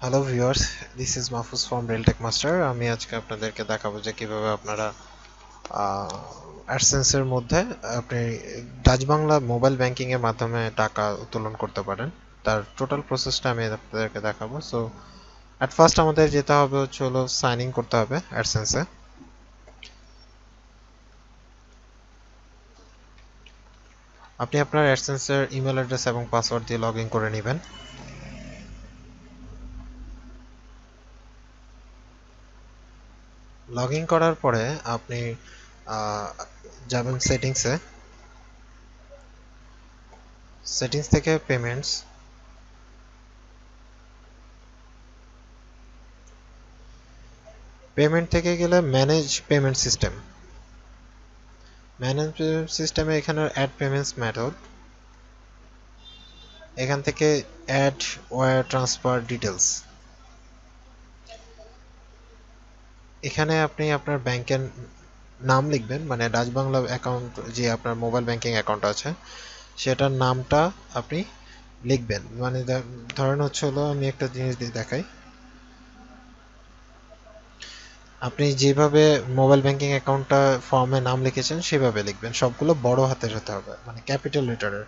Hello viewers, this is Mahfuz from Railtech Master. আমি আজকে আপনাদেরকে দেখাবো যে কিভাবে আপনারা অ্যাডসেন্সের মধ্যে আপনি ডাচ বাংলা মোবাইল ব্যাংকিং এর মাধ্যমে টাকা উত্তোলন করতে পারেন। তার টোটাল প্রসেসটা আমি আপনাদেরকে দেখাবো। সো অ্যাট ফার্স্ট আমাদের যেতে হবে হলো সাইন ইন করতে হবে অ্যাডসেন্সে। আপনি আপনার অ্যাডসেন্সের ইমেল অ্যাড্রেস এবং পাসওয়ার্ড দিয়ে লগ ইন করে নেবেন। লগ ইন করার পরে আপনি যাবেন সেটিংসে। সেটিংস থেকে পেমেন্টস, পেমেন্ট থেকে গেলে manage payment system. Manage payment সিস্টেমে এখানে অ্যাড পেমেন্টস মেথড, এখান থেকে অ্যাড ওয়্যার ট্রান্সফার ডিটেলস। এখানে আপনি আপনার ব্যাংকের নাম লিখবেন, মানে ডাচ বাংলা অ্যাকাউন্ট যে আপনার মোবাইল ব্যাংকিং অ্যাকাউন্ট আছে সেটার নামটা আপনি লিখবেন। মানে ধরেন হলো আমি একটা জিনিস দিয়ে দেখাই। আপনি যেভাবে মোবাইল ব্যাংকিং অ্যাকাউন্টটা ফর্মে নাম লিখেছেন সেভাবে লিখবেন, সবগুলো বড় হাতের হতে হবে, মানে ক্যাপিটাল লেটারের।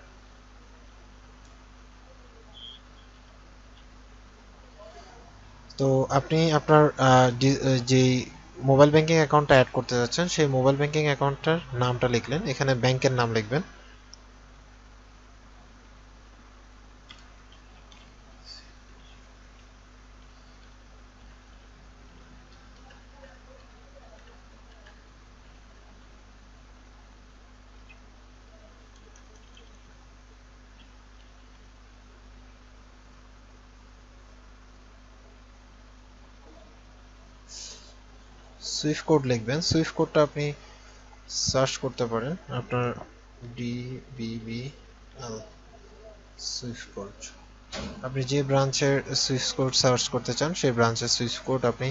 তো আপনি আপনার যেই মোবাইল ব্যাংকিং অ্যাকাউন্টটা অ্যাড করতে যাচ্ছেন সেই মোবাইল ব্যাংকিং অ্যাকাউন্টটার নামটা লিখলেন, এখানে ব্যাংকের নাম লিখবেন। সুইফট কোড লিখবেন। সুইফট কোডটা আপনি সার্চ করতে পারেন আপনার DBBL সুইফট কোড। আপনি যে ব্রাঞ্চের সুইফট কোড সার্চ করতে চান সেই ব্রাঞ্চের সুইফট কোড আপনি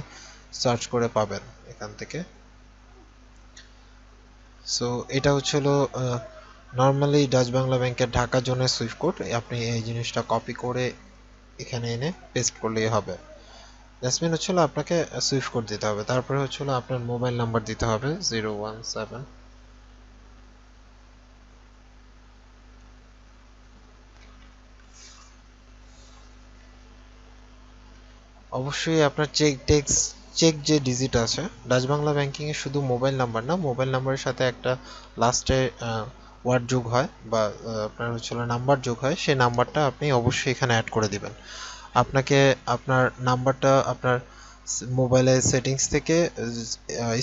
সার্চ করে পাবেন এখান থেকে। সো এটা হলো নর্মালি ডাচ বাংলা ব্যাংকের ঢাকা জোনের সুইফট কোড। আপনি এই জিনিসটা কপি করে এখানে এনে পেস্ট করলেই হবে। জাসমিন হলো আপনাকে সুইফট কোড দিতে হবে, তারপরে হলো আপনার মোবাইল নাম্বার দিতে হবে 017। অবশ্যই আপনার চেক যে ডিজিট আছে ডাচ বাংলা ব্যাংকিং এ, শুধু মোবাইল নাম্বার না, মোবাইল নাম্বারের সাথে একটা লাস্টে ওয়ার্ড যোগ হয় বা আপনার হলো নাম্বার যোগ হয়, সেই নাম্বারটা আপনি অবশ্যই এখানে অ্যাড করে দিবেন। আপনাকে আপনার নাম্বারটা আপনার মোবাইলের সেটিংস থেকে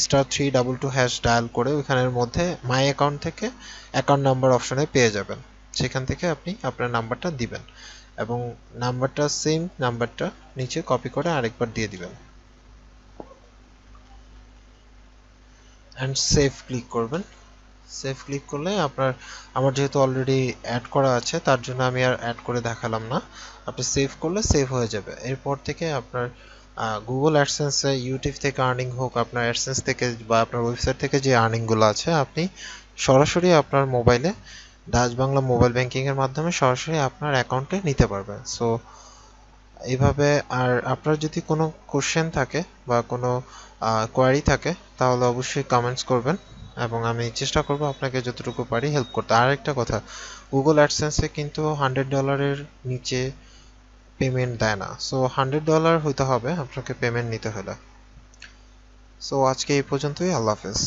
*322# ডায়াল করে ওইখানের মধ্যে মাই অ্যাকাউন্ট থেকে অ্যাকাউন্ট নাম্বার অপশনে পেয়ে যাবেন। সেখান থেকে আপনি আপনার নাম্বারটা দিবেন এবং নাম্বারটা সেম নাম্বারটা নিচে কপি করে আরেকবার দিয়ে দিবেন অ্যান্ড সেভ ক্লিক করবেন। সেভ ক্লিক করলে আমার যেহেতু অলরেডি অ্যাড করা আছে তার জন্য আমি আর অ্যাড করে দেখালাম না। আপনি সেভ করলে সেভ হয়ে যাবে। এরপর থেকে আপনার গুগল অ্যাডসেন্সে, ইউটিউব থেকে আর্নিং হোক, আপনার অ্যাডসেন্স থেকে বা আপনার ওয়েবসাইট থেকে যে আর্নিংগুলো আছে আপনি সরাসরি আপনার মোবাইলে ডাচ বাংলা মোবাইল ব্যাংকিং এর মাধ্যমে সরাসরি আপনার অ্যাকাউন্টে নিতে পারবেন। সো এইভাবে। আর আপনার যদি কোনো কোশ্চেন থাকে বা কোনো কোয়ারি থাকে তাহলে অবশ্যই কমেন্টস করবেন এবং আমি চেষ্টা করব আপনাকে যতটুকু পারি হেল্প করতে। আর একটা কথা, গুগল অ্যাডসেন্সে কিন্তু $100 নিচে পেমেন্ট দেয় না। সো $100 হইতে হবে আপনাকে পেমেন্ট নিতে হলে। সো আজকে এই পর্যন্তই। আল্লাহ হাফেজ।